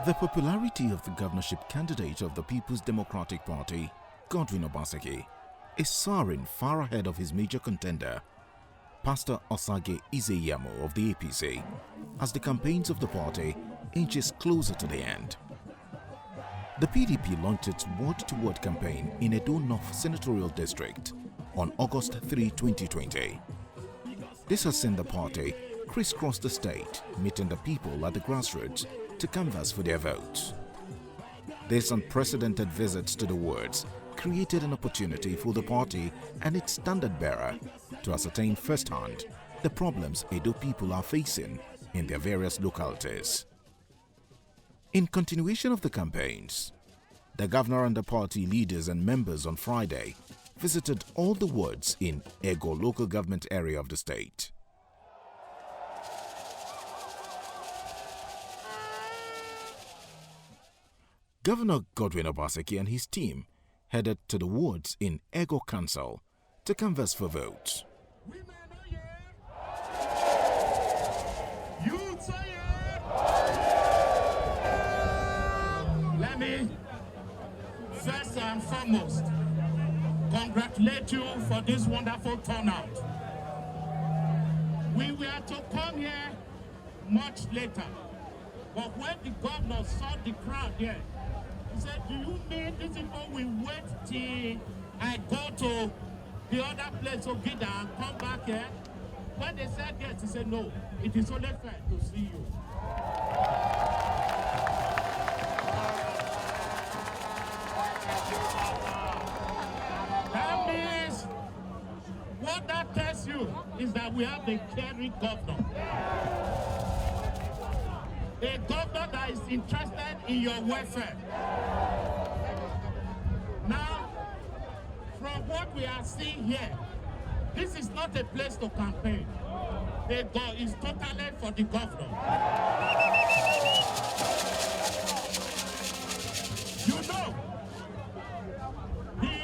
The popularity of the governorship candidate of the People's Democratic Party, Godwin Obaseki, is soaring far ahead of his major contender, Pastor Osage Izeyamo of the APC, as the campaigns of the party inches closer to the end. The PDP launched its word-to-word campaign in Edo North Senatorial District on August 3, 2020. This has seen the party crisscross the state, meeting the people at the grassroots to canvass for their votes. This unprecedented visit to the wards created an opportunity for the party and its standard-bearer to ascertain firsthand the problems Edo people are facing in their various localities. In continuation of the campaigns, the governor and the party leaders and members on Friday visited all the wards in Egor local government area of the state. Governor Godwin Obaseki and his team headed to the wards in Egor Council to canvass for votes. Let me first and foremost congratulate you for this wonderful turnout. We were to come here much later, but when the governor saw the crowd here, he said, "Do you mean these people will wait till I go to the other place, Ogida, and come back here?" When they said yes, he said, "No, it is only fair to see you." That means, what that tells you is that we have a caring governor. A governor that is interested in your welfare. Now, from what we are seeing here, this is not a place to campaign. EDO is totally for the governor. You know, the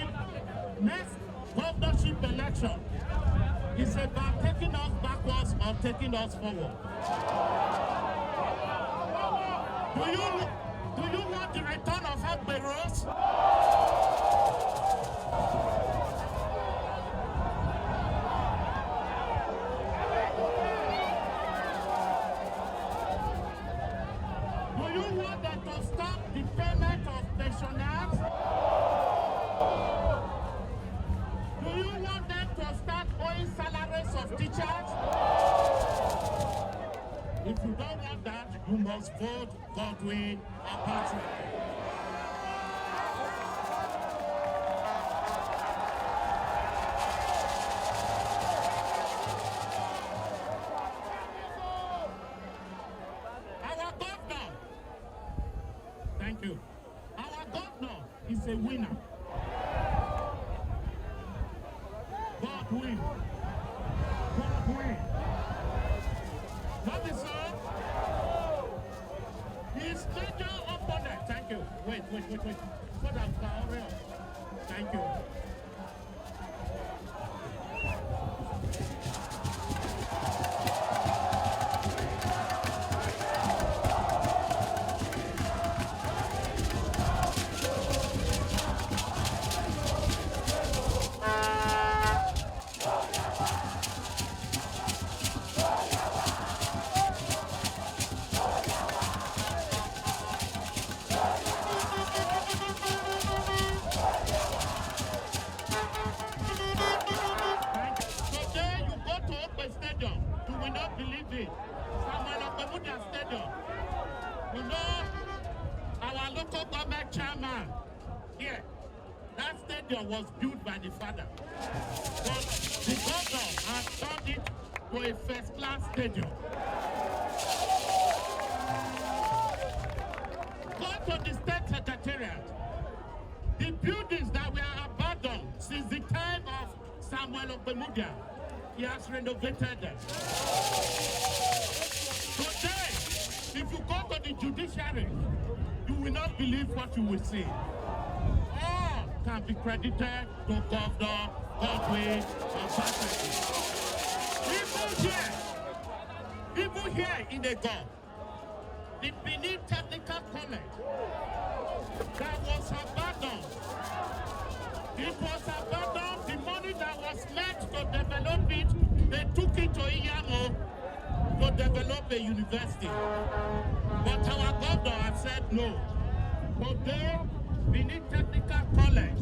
next governorship election is about taking us backwards or taking us forward. Do you want the return of ORBIH? Do you want them to stop the payment of pensioners? Do you want them to start owing salaries of teachers? If you don't want that, you must vote Godwin Obaseki. Our governor, thank you. Our governor is a winner. Godwin. Godwin. What is that? His major opponent. Thank you. Wait. So that thank you. Was built by the father, but the governor has turned it to a first-class stadium. Go to the state secretariat. The buildings that were abandoned since the time of Samuel Ogbemudia, he has renovated them. Today, if you go to the judiciary, you will not believe what you will see. Can be credited to Governor Godwin Obaseki. Even here in Egor, the Benin Technical College that was abandoned. It was abandoned. The money that was meant to develop it, they took it to Iyamo to develop a university. But our governor has said no. Today, Benin Technical College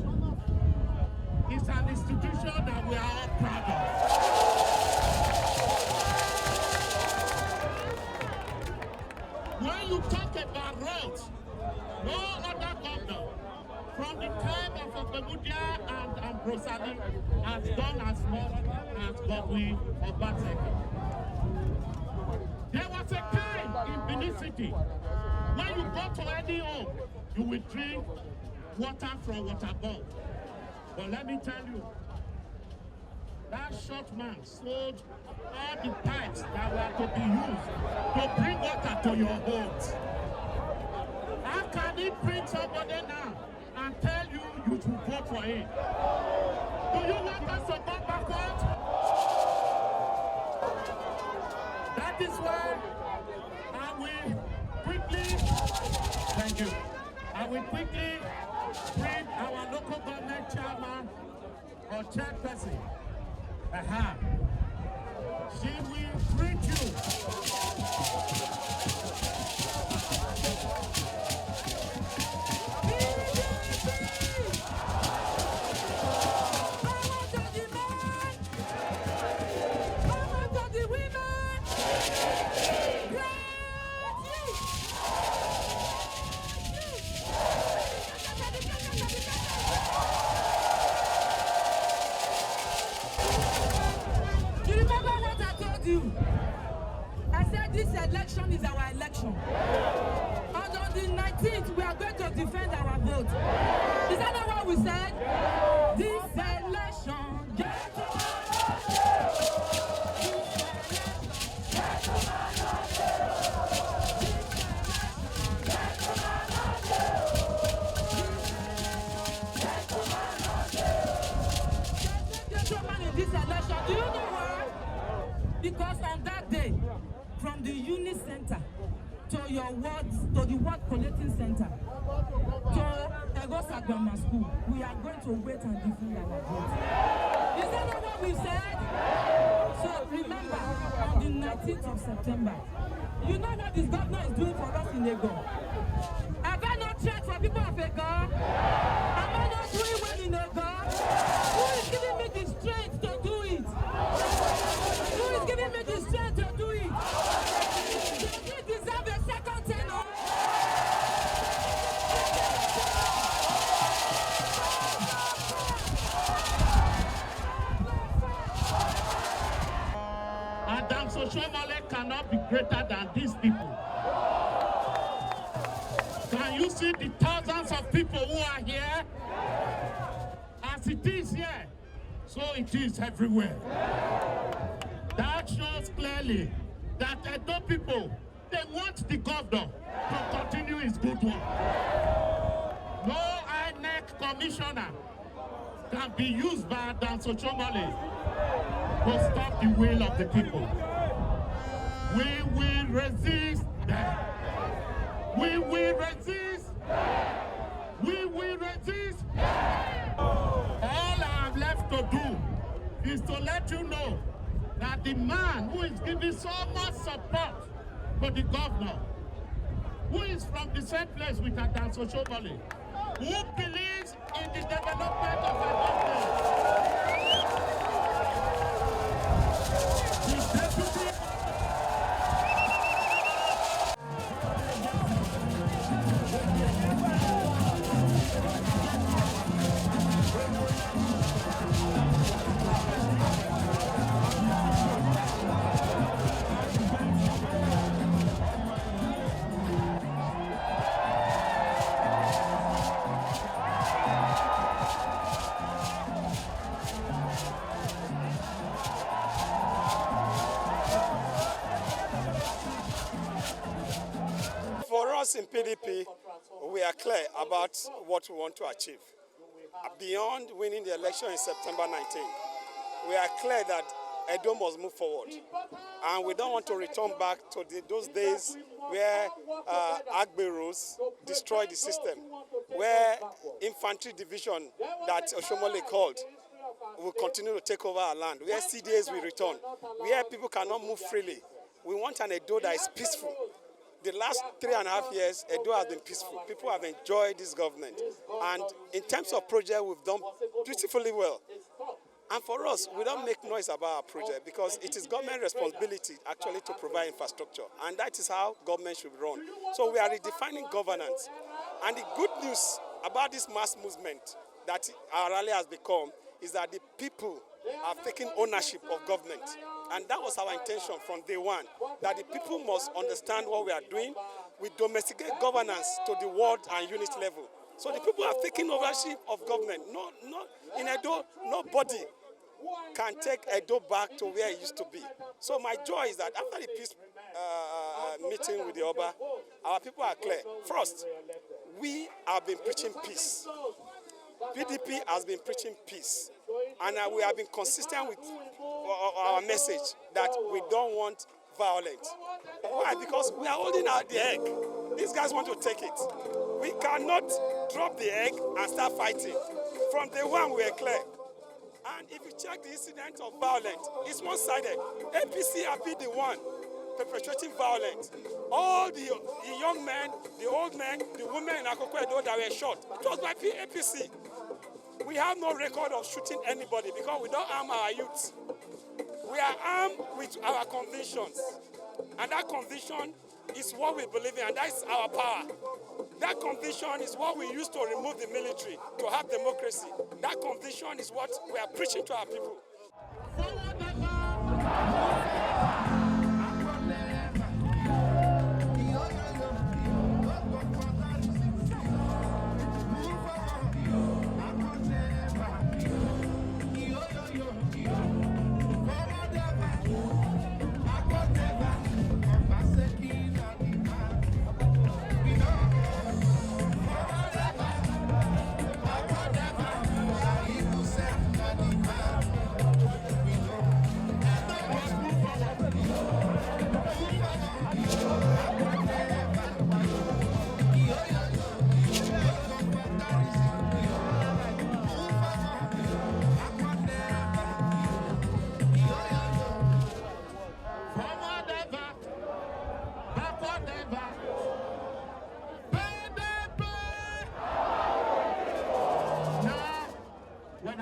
is an institution that we are all proud of. When you talk about roads, no other governor from the time of Obemudia and Ambrosali has done as much as Godwin Obaseki. There was a time in Benin City when you go to any home, you will drink water from water bowl. But let me tell you, that short man sold all the pipes that were to be used to bring water to your homes. How can he bring somebody now and tell you you should vote for him? Do you want us to go backwards? That is why I will quickly, thank you, I will quickly bring our local government chairman or chairperson. She will greet you. I said this election is our election. And on the 19th, we are going to defend our vote. Is that not what we said? This election, this election, do you know why? Because on that day, from the unit center to your wards, to the ward collecting center, to Egor Grammar School, we are going to wait and defend our vote. Is that not what we said? So remember, on the 19th of September, you know what this governor is doing for us in Egor? Have I not checked for people of Egor? Am I not doing well in Egor? Who is giving me the strength to do it? Who is giving me the strength to do it? Does he deserve a second tenure? Adam Soshomole cannot be greater than these people. Can you see the thousands of people who are here? As it is here, so it is everywhere. That shows clearly that Edo people, they want the governor to continue his good work. No INEC commissioner can be used by Adam Soshomole to stop the will of the people. We will resist them. We will resist. We will resist. All I have left to do is to let you know that the man who is giving so much support to the governor, who is from the same place with Adam Soshomole, who believes in the development of our country, For us in PDP, we are clear about what we want to achieve. Beyond winning the election in September 19th, we are clear that Edo must move forward. And we don't want to return back to those days where Agberos destroyed the system, where infantry division that Oshomole called will continue to take over our land, where CDAs will return, where people cannot move freely. We want an Edo that is peaceful. The last 3.5 years, Edo has been peaceful. People have enjoyed this government. And in terms of project, we've done beautifully well. And for us, we don't make noise about our project because it is government responsibility actually to provide infrastructure. And that is how government should run. So we are redefining governance. And the good news about this mass movement that our rally has become is that the people are taking ownership of government. And that was our intention from day one, that the people must understand what we are doing. We domesticate governance to the ward and unit level. So the people are taking ownership of government. In Edo, nobody can take Edo back to where it used to be. So my joy is that after the peace meeting with the Oba, our people are clear. First, we have been preaching peace. PDP has been preaching peace. And we have been consistent with our message that we don't want violence. Why? Because we are holding out the egg. These guys want to take it. We cannot drop the egg and start fighting. From day one, we were clear. And if you check the incident of violence, it's one-sided. APC have been the one perpetrating violence. All the young men, the old men, the women in Akoko Edo that were shot, it was by APC. We have no record of shooting anybody because we don't arm our youth. We are armed with our convictions. And that conviction is what we believe in, and that is our power. That conviction is what we use to remove the military, to have democracy. That conviction is what we are preaching to our people.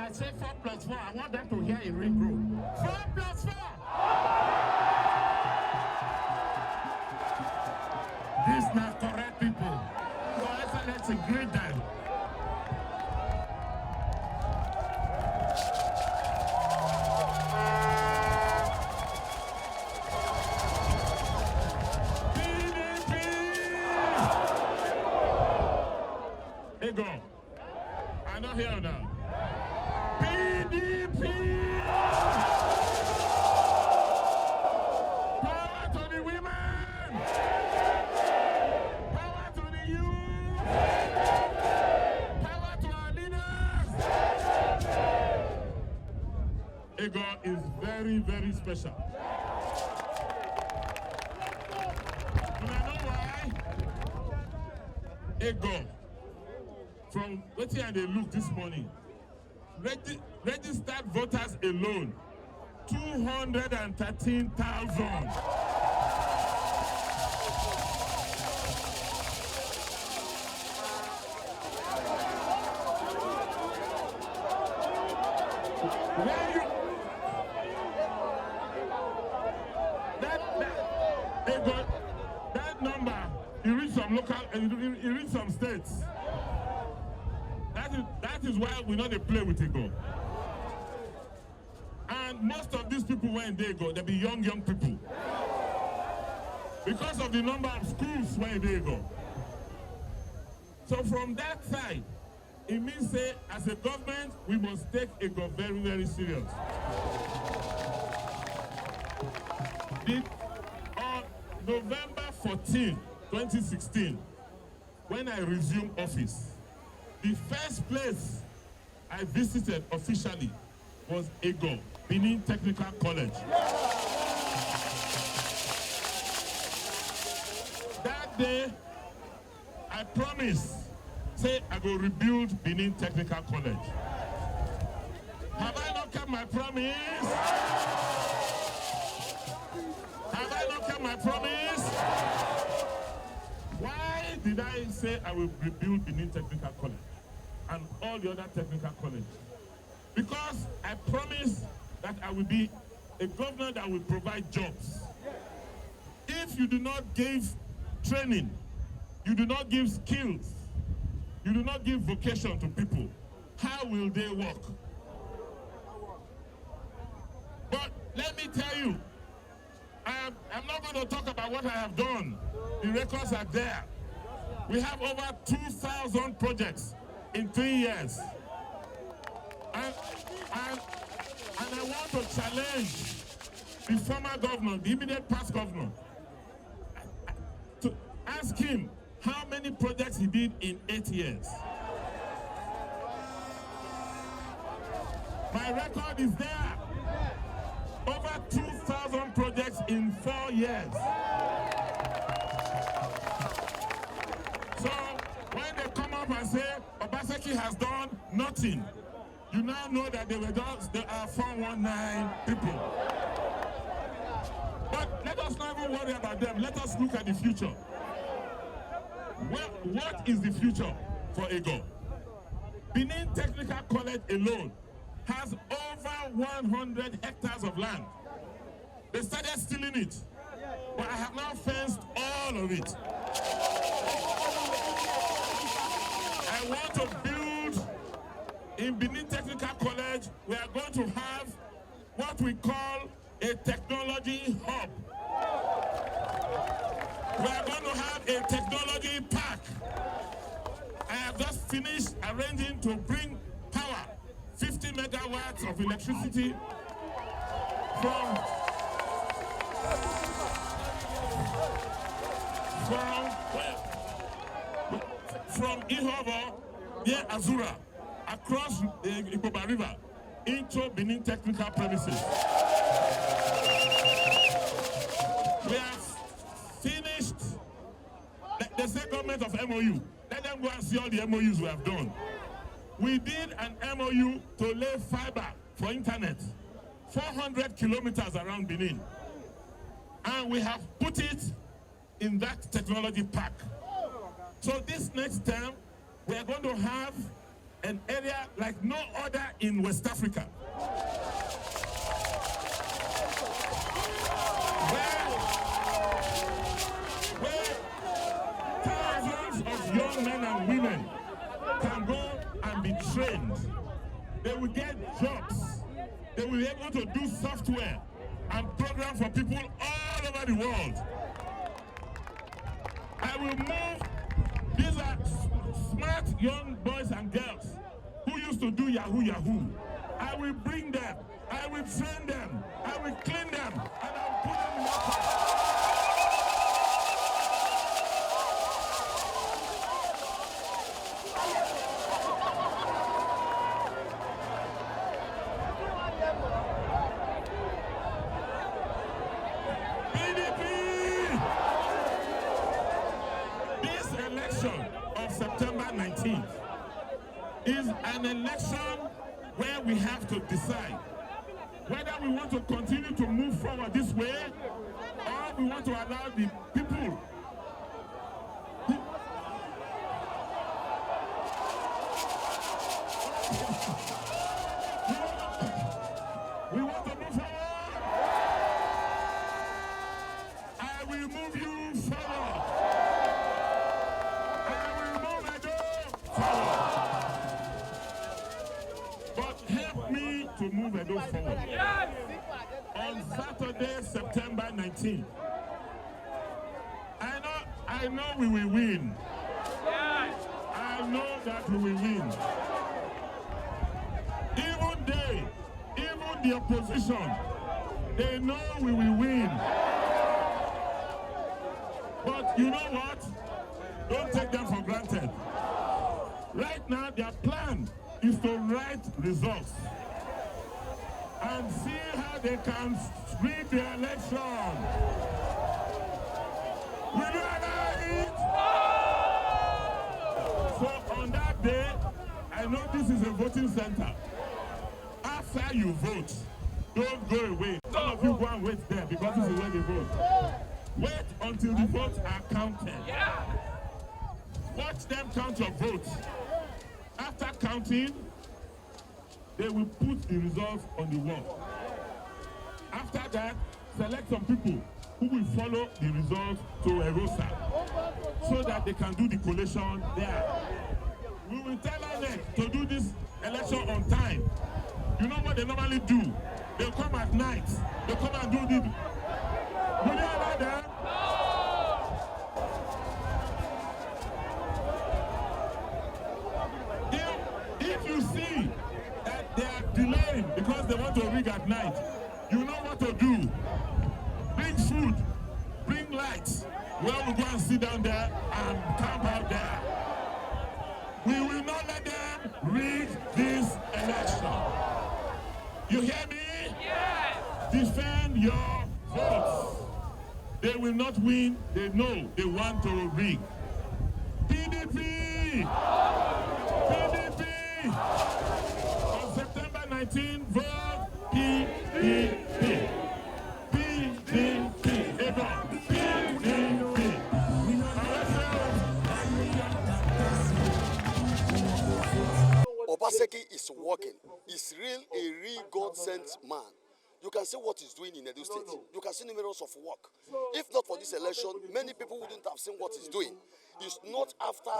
I say 4+4, I want them to hear a ring roll. 4+4! These not correct people. Your Excellency, greet them. Egor, I'm not here now. PDP! Power to the women! Power to the youth! Power to our leaders! Egor is very, very special. And I know why? Egor, from what here they look this morning, registered voters alone, 213,000. That number, you reach some local, you reach some states. That is why we know they play with Egor. And most of these people where they go, they be young people. Because of the number of schools where they go. So from that side, it means say, as a government, we must take Egor very, very serious. On November 14, 2016, when I resumed office, the first place I visited officially was Egor, Benin Technical College. That day, I promised, say I go rebuild Benin Technical College. Have I not kept my promise? Have I not kept my promise? Why did I say I will rebuild Benin Technical College and all the other technical colleges? Because I promised that I will be a governor that will provide jobs. If you do not give training, you do not give skills, you do not give vocation to people, how will they work? But let me tell you, I'm not going to talk about what I have done. The records are there. We have over 2,000 projects in 3 years. And I want to challenge the former governor, the immediate past governor, to ask him how many projects he did in 8 years. My record is there. Over 2,000 projects in 4 years. So when they come up and say Obaseki has done nothing, you now know that there are 419 people. But let us not even worry about them. Let us look at the future. What is the future for Egor? Benin Technical College alone has over 100 hectares of land. They started stealing it, but I have now fenced all of it. I want to build in Benin Technical College. We are going to have what we call a technology hub. We are going to have a technology park. I have just finished arranging to bring power, 50 megawatts of electricity from Ihovo, near Azura, across the EKUABE River into Benin Technical premises. We have finished the state government of MOU. Let them go and see all the MOUs we have done. We did an MOU to lay fiber for internet, 400 kilometers around Benin. And we have put it in that technology park. So this next term, we are going to have an area like no other in West Africa. Where thousands of young men and women can go and be trained. They will get jobs. They will be able to do software and program for people all over the world. I will move. These are smart young boys and girls who used to do Yahoo Yahoo. I will bring them. I will train them. I will clean them. And I will put them in the September 19th is an election where we have to decide whether we want to continue to move forward this way or we want to allow the people we want to move forward. I will move you forward. To move Edo forward. On Saturday, September 19th, I know we will win. I know that we will win. Even the opposition, they know we will win. But you know what? Don't take them for granted. Right now, their plan is to write results. and see how they can rig the election. Will you allow it? So on that day, I know this is a voting center. After you vote, don't go away. Some of you go and wait there because this is where they vote. Wait until the votes are counted. Watch them count your votes. After counting, they will put the results on the wall. After that, select some people who will follow the results to EROSA so that they can do the collation there. We will tell them to do this election on time. You know what they normally do? They'll come at night. They'll come and do the... Will you allow them? If you see that they are delaying because they want to rig at night, you know what to do. Bring food, bring lights. Well, we'll go and sit down there and camp out there. We will not let them rig this election. You hear me? Yes. Defend your votes. They will not win. They know they want to rig. PDP! PDP! On September 19, vote PDP. PDP. Egor. PDP. Obaseki is working. He's a real God-sent man. You can see what he's doing in Edo State. You can see numerous of work. If not for this election, many people wouldn't have seen what he's doing. It's not after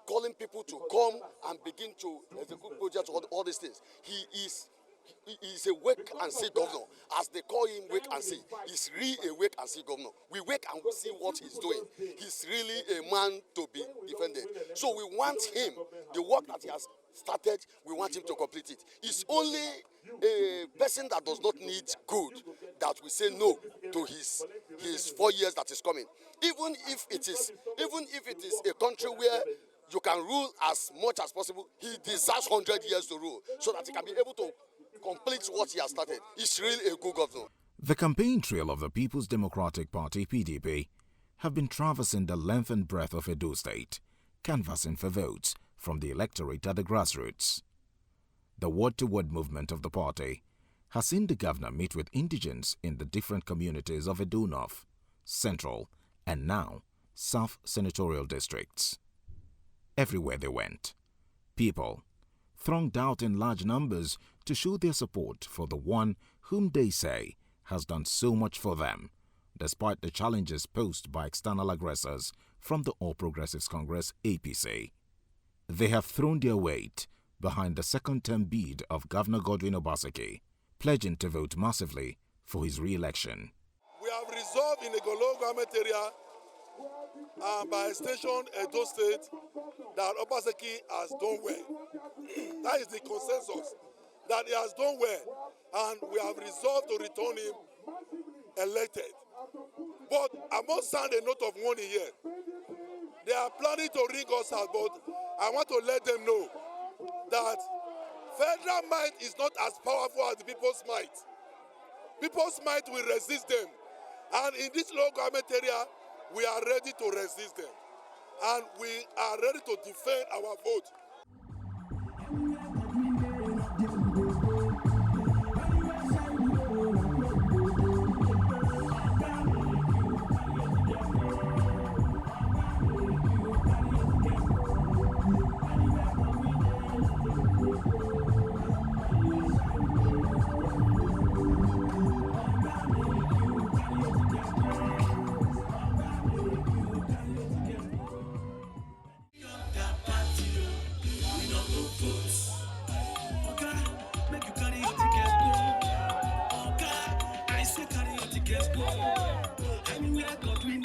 calling people to come and begin to execute projects, all these things. He is a wait and see governor. As they call him, wait and see. He's really a wait and see governor. We wait and we see what he's doing. He's really a man to be defended. So we want him, the work that he has started, we want him to complete it. It's only a person that does not need good that we say no to his 4 years that is coming. Even if it is a country where you can rule as much as possible, he deserves 100 years to rule so that he can be able to complete what he has started. He's really a good governor. The campaign trail of the People's Democratic Party, PDP, have been traversing the length and breadth of Edo State, canvassing for votes from the electorate at the grassroots. The word-to-word movement of the party has seen the governor meet with indigents in the different communities of Edo North, Central, and now South senatorial districts. Everywhere they went, people thronged out in large numbers to show their support for the one whom they say has done so much for them, despite the challenges posed by external aggressors from the All Progressives Congress APC. They have thrown their weight behind the second-term bid of Governor Godwin Obaseki, pledging to vote massively for his re-election. We have resolved in the Egor government area by extension Edo State that Obaseki has done well. That is the consensus, that he has done well, and we have resolved to return him elected. But I must sound a note of warning here. They are planning to rig us out, but I want to let them know that federal might is not as powerful as the people's might. People's might will resist them. And in this local government area, we are ready to resist them. And we are ready to defend our vote. Anywhere Godwin